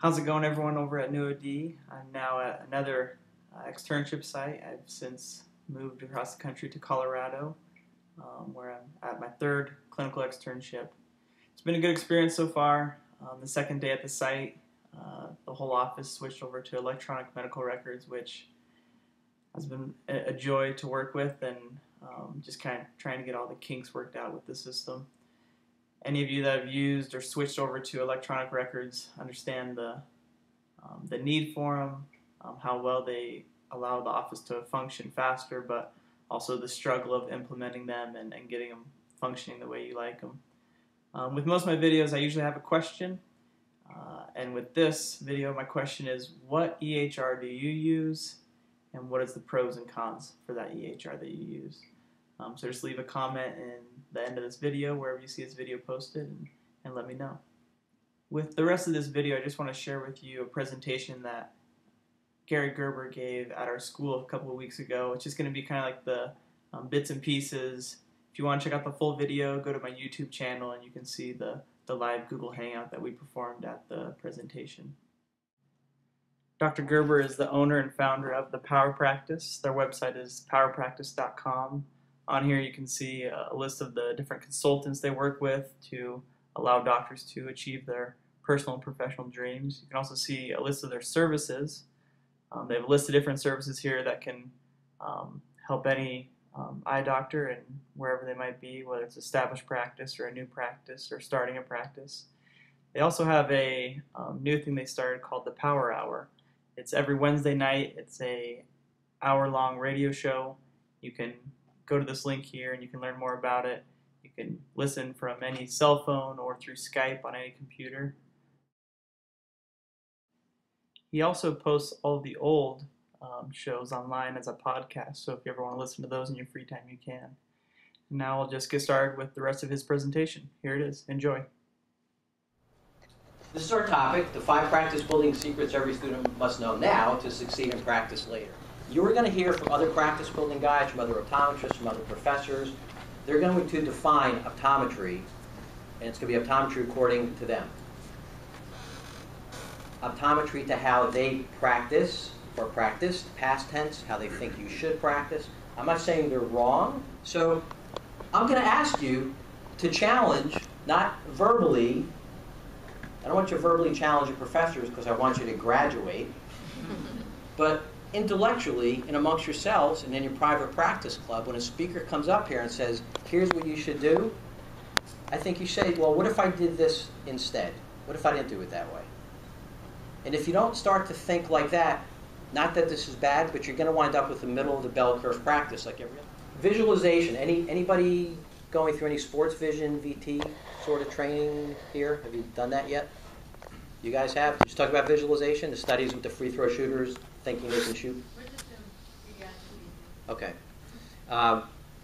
How's it going, everyone, over at New OD? I'm now at another externship site. I've since moved across the country to Colorado, where I'm at my third clinical externship. It's been a good experience so far. The second day at the site, the whole office switched over to electronic medical records, which has been a joy to work with, and just kind of trying to get all the kinks worked out with the system. Any of you that have used or switched over to electronic records understand the need for them, how well they allow the office to function faster, but also the struggle of implementing them and getting them functioning the way you like them. With most of my videos, I usually have a question, and with this video, my question is, what EHR do you use, and what is the pros and cons for that EHR that you use? So just leave a comment in the end of this video, wherever you see this video posted, and let me know. With the rest of this video, I just want to share with you a presentation that Gary Gerber gave at our school a couple of weeks ago. It's just going to be kind of like the bits and pieces. If you want to check out the full video, go to my YouTube channel and you can see the live Google Hangout that we performed at the presentation. Dr. Gerber is the owner and founder of the Power Practice. Their website is powerpractice.com. On here you can see a list of the different consultants they work with to allow doctors to achieve their personal and professional dreams. You can also see a list of their services. They have a list of different services here that can help any eye doctor and wherever they might be, whether it's established practice or a new practice or starting a practice. They also have a new thing they started called the Power Hour. It's every Wednesday night. It's a hour-long radio show. You can go to this link here and you can learn more about it. You can listen from any cell phone or through Skype on any computer. He also posts all the old shows online as a podcast, so if you ever want to listen to those in your free time, you can. And now I'll just get started with the rest of his presentation. Here it is. Enjoy. This is our topic, the 5 practice building secrets every student must know now to succeed in practice later. You're going to hear from other practice building guys, from other optometrists, from other professors. They're going to define optometry, and it's going to be optometry according to them. Optometry to how they practice or practiced, past tense, how they think you should practice. I'm not saying they're wrong. So I'm going to ask you to challenge, not verbally. I don't want you to verbally challenge your professors because I want you to graduate, but intellectually and amongst yourselves and in your private practice club, when a speaker comes up here and says, here's what you should do, I think you say, well, what if I did this instead? What if I didn't do it that way? And if you don't start to think like that, not that this is bad, but you're going to wind up with the middle of the bell curve practice like every other. Visualization. Anybody going through any sports vision, VT sort of training here? Have you done that yet? You guys have? Just talk about visualization, the studies with the free throw shooters thinking they can shoot. Okay.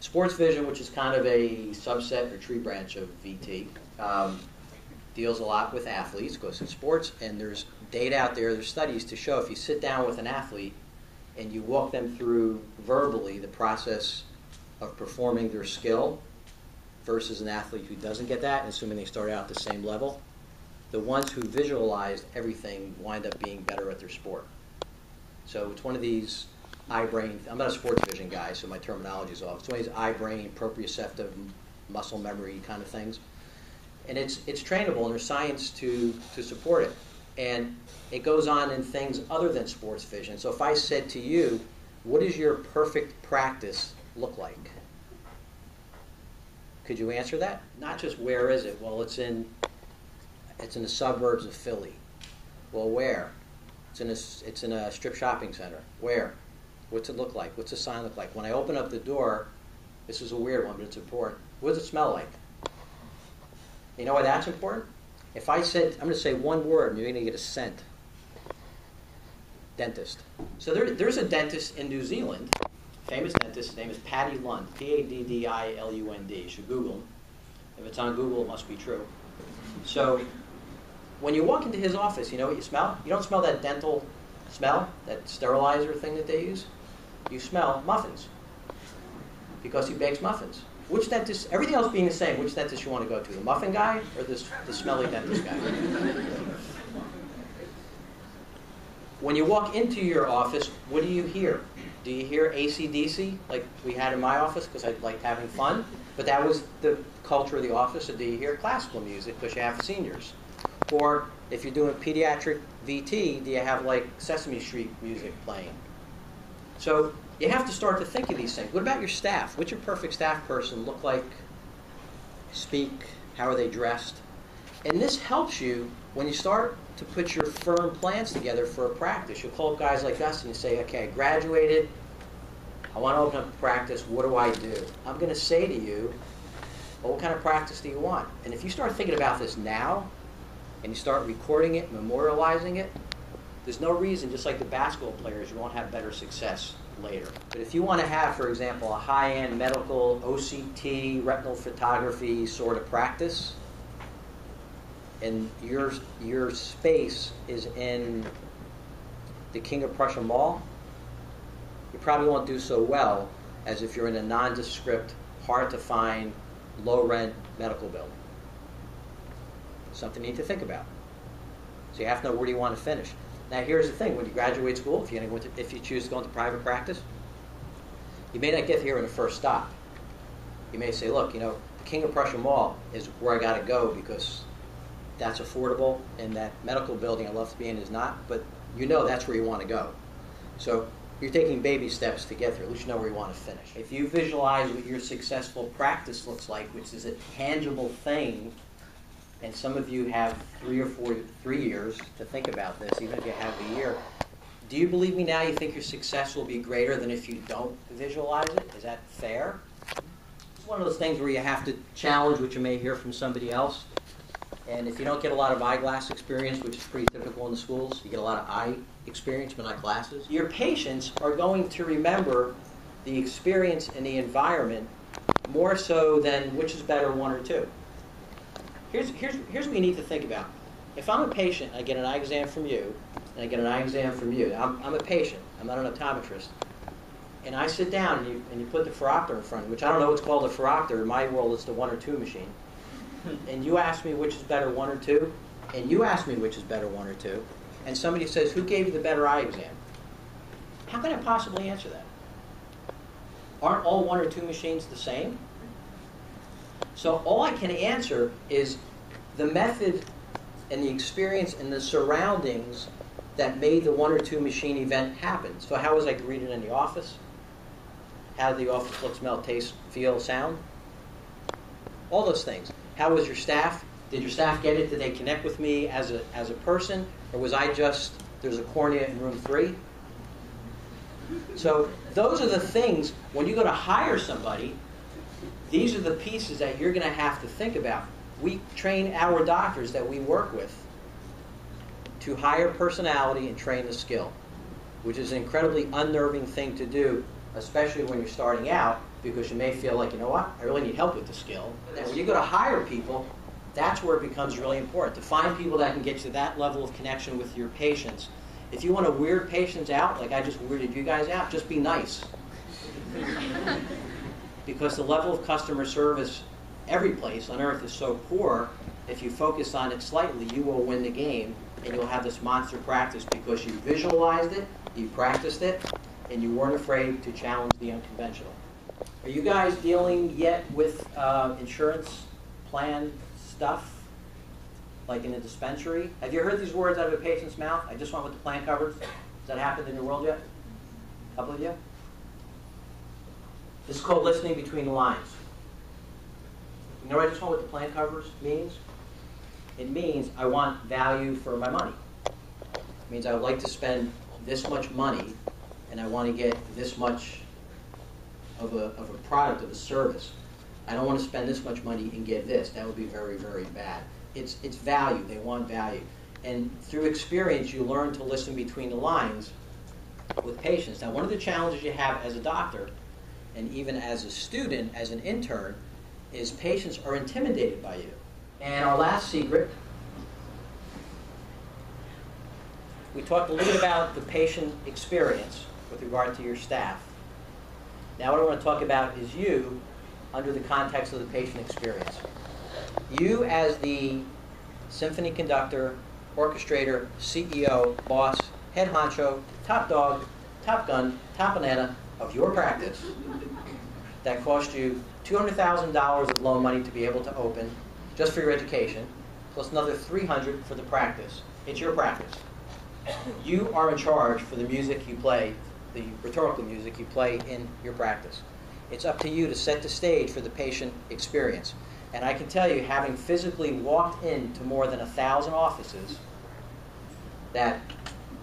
Sports vision, which is kind of a subset or tree branch of VT, deals a lot with athletes, goes in sports, and there's data out there, there's studies to show if you sit down with an athlete and you walk them through verbally the process of performing their skill versus an athlete who doesn't get that, assuming they start out at the same level, the ones who visualized everything wind up being better at their sport. So it's one of these eye-brain, I'm not a sports vision guy, so my terminology is off. It's one of these eye-brain, proprioceptive, muscle memory kind of things. And it's trainable, and there's science to support it. And it goes on in things other than sports vision. So if I said to you, what does your perfect practice look like? Could you answer that? Not just where is it? Well, it's in the suburbs of Philly. Well, where? It's in a strip shopping center. Where? What's it look like? What's the sign look like? When I open up the door, this is a weird one, but it's important. What does it smell like? You know why that's important? If I said, I'm going to say one word, and you're going to get a scent. Dentist. So there's a dentist in New Zealand, famous dentist. His name is Paddy Lund, Paddilund. You should Google him. If it's on Google, it must be true. So when you walk into his office, you know what you smell? You don't smell that dental smell, that sterilizer thing that they use. You smell muffins because he bakes muffins. Which dentist, everything else being the same, which dentist you want to go to? The muffin guy or the smelly dentist guy? when you walk into your office, what do you hear? Do you hear AC/DC like we had in my office because I liked having fun? But that was the culture of the office. Or do you hear classical music because you have seniors? Or if you're doing pediatric VT, do you have like Sesame Street music playing? So you have to start to think of these things. What about your staff? What's your perfect staff person look like? Speak? How are they dressed? And this helps you when you start to put your firm plans together for a practice. You'll call up guys like us and you say, okay, I graduated. I want to open up a practice. What do I do? I'm going to say to you, well, what kind of practice do you want? And if you start thinking about this now and you start recording it, memorializing it, there's no reason, just like the basketball players, you won't have better success later. But if you want to have, for example, a high-end medical OCT, retinal photography sort of practice, and your space is in the King of Prussia Mall, you probably won't do so well as if you're in a nondescript, hard-to-find, low-rent medical building. Something you need to think about. So you have to know where do you want to finish. Now here's the thing, when you graduate school, if you choose to go into private practice, you may not get here in the first stop. You may say, look, the King of Prussia Mall is where I got to go because that's affordable, and that medical building I love to be in is not, but that's where you want to go. So you're taking baby steps to get there. At least you know where you want to finish. If you visualize what your successful practice looks like, which is a tangible thing, and some of you have 3 years to think about this, even if you have a year, do you believe me now you think your success will be greater than if you don't visualize it? Is that fair? It's one of those things where you have to challenge what you may hear from somebody else. And if you don't get a lot of eyeglass experience, which is pretty typical in the schools, you get a lot of eye experience but not glasses, your patients are going to remember the experience and the environment more so than which is better, one or two. Here's what you need to think about. If I'm a patient, I get an eye exam from you, and I get an eye exam from you. I'm a patient. I'm not an optometrist. And I sit down, and you put the phoropter in front of me, which I don't know what's called a phoropter. In my world, it's the 1 or 2 machine. And you ask me which is better, 1 or 2, and you ask me which is better, 1 or 2, and somebody says, who gave you the better eye exam? How can I possibly answer that? Aren't all 1 or 2 machines the same? So all I can answer is the method and the experience and the surroundings that made the 1 or 2 machine event happen. So how was I greeted in the office? How did the office look, smell, taste, feel, sound? All those things. How was your staff? Did your staff get it? Did they connect with me as a person? Or was I just, there's a cornea in room 3? So those are the things, when you go to hire somebody, these are the pieces that you're going to have to think about. We train our doctors that we work with to hire personality and train the skill, which is an incredibly unnerving thing to do, especially when you're starting out, because you may feel like, I really need help with the skill. And when you go to hire people, that's where it becomes really important, to find people that can get you to that level of connection with your patients. If you want to weird patients out, like I just weirded you guys out, just be nice. Because the level of customer service every place on earth is so poor, if you focus on it slightly, you will win the game, and you'll have this monster practice because you visualized it, you practiced it, and you weren't afraid to challenge the unconventional. Are you guys dealing yet with insurance plan stuff, like in a dispensary? Have you heard these words out of a patient's mouth? I just went with the plan covers. Has that happened in your world yet? A couple of you? This is called listening between the lines. You know what I just went with the plan covers means? It means I want value for my money. It means I would like to spend this much money, and I want to get this much of a product, of a service. I don't want to spend this much money and get this. That would be very, very bad. It's value. They want value. And through experience, you learn to listen between the lines with patients. Now, one of the challenges you have as a doctor, and even as a student, as an intern, is patients are intimidated by you. And our last secret, we talked a little bit about the patient experience with regard to your staff. Now what I want to talk about is you under the context of the patient experience. You as the symphony conductor, orchestrator, CEO, boss, head honcho, top dog, top gun, top banana of your practice that cost you $200,000 of loan money to be able to open just for your education, plus another $300,000 for the practice. It's your practice. You are in charge for the music you play, the rhetorical music you play in your practice. It's up to you to set the stage for the patient experience. And I can tell you, having physically walked into more than 1,000 offices, that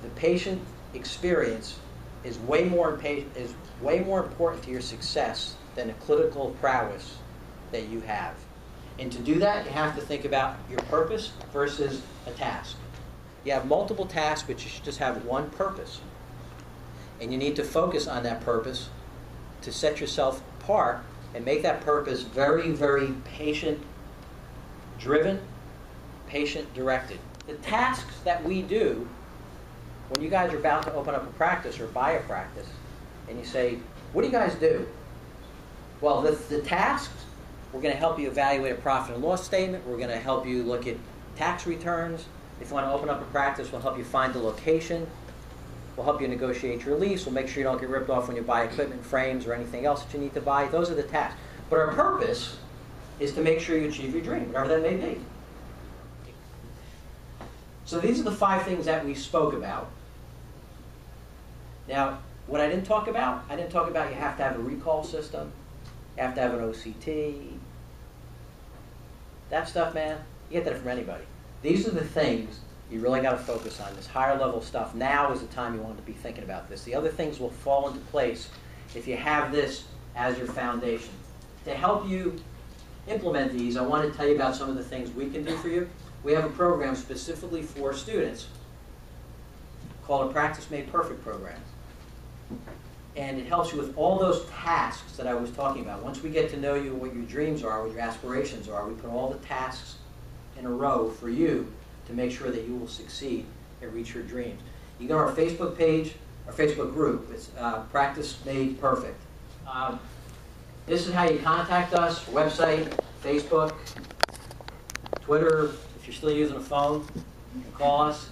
the patient experience is way more important to your success than the clinical prowess that you have. And to do that, you have to think about your purpose versus a task. You have multiple tasks, but you should just have one purpose. And you need to focus on that purpose to set yourself apart and make that purpose very, very patient-driven, patient-directed. The tasks that we do when you guys are about to open up a practice or buy a practice, and you say, what do you guys do? Well, the tasks, we're going to help you evaluate a profit and loss statement. We're going to help you look at tax returns. If you want to open up a practice, we'll help you find the location. We'll help you negotiate your lease. We'll make sure you don't get ripped off when you buy equipment, frames, or anything else that you need to buy. Those are the tasks. But our purpose is to make sure you achieve your dream, whatever that may be. So these are the 5 things that we spoke about. Now, what I didn't talk about you have to have a recall system. You have to have an OCT. That stuff, man, you get that from anybody. These are the things you really got to focus on. This higher level stuff, now is the time you want to be thinking about this. The other things will fall into place if you have this as your foundation. To help you implement these, I want to tell you about some of the things we can do for you. We have a program specifically for students called a Practice Made Perfect program. And it helps you with all those tasks that I was talking about. Once we get to know you, what your dreams are, what your aspirations are, we put all the tasks in a row for you to make sure that you will succeed and reach your dreams. You go to our Facebook page, our Facebook group. It's Practice Made Perfect. This is how you contact us: website, Facebook, Twitter. If you're still using a phone, you can call us.